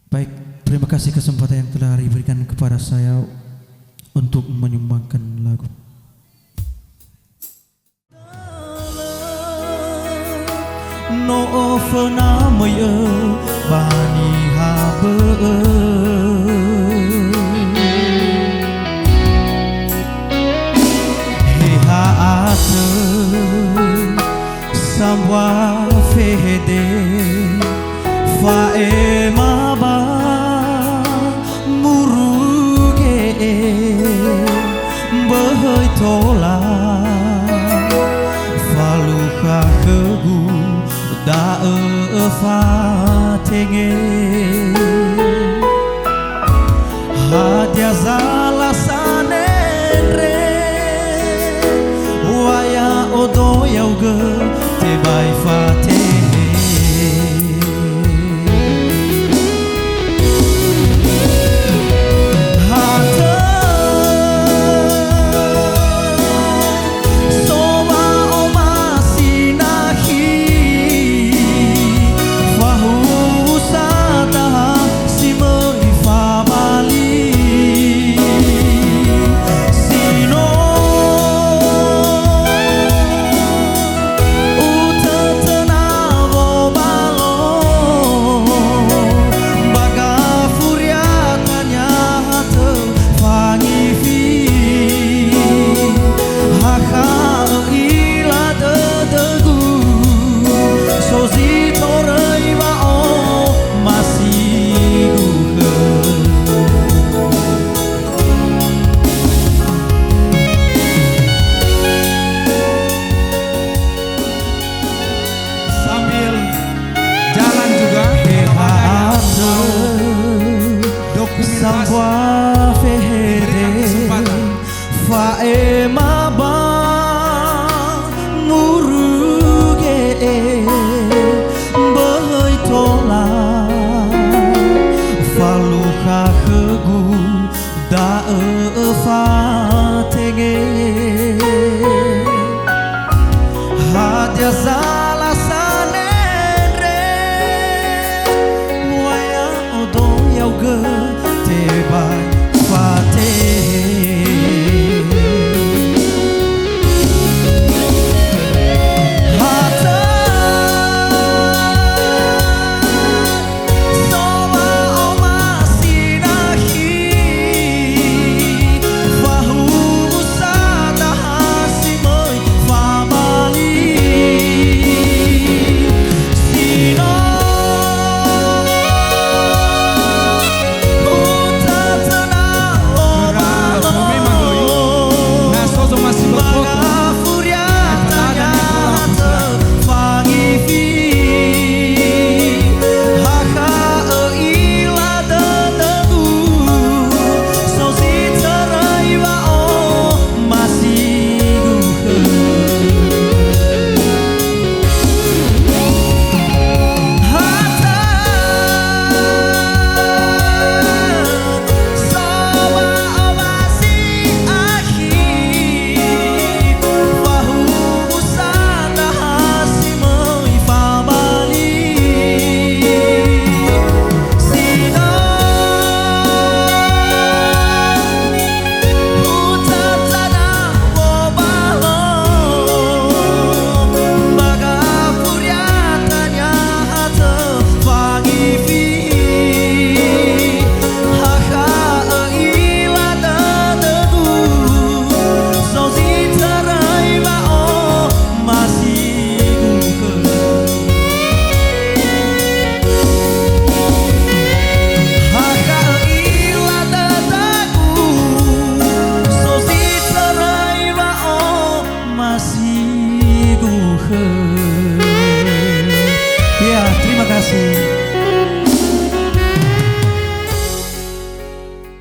Baik, terima kasih kesempatan yang telah diberikan kepada saya untuk menyumbangkan lagu. No fena moye bani habe heha ate samwa fede fa emaba muruge behoi tola faluka kegu da fa tenge hadia zala sanere waya odo yauge te bai fa tenge samwa fehede fa emaba muruge behoi tola faluka khegu da fa tege hadia zala sanere waya odo yauge te bai fa te hata soba oma sinahi fahu usada hasimoi fa bali sino masih guhe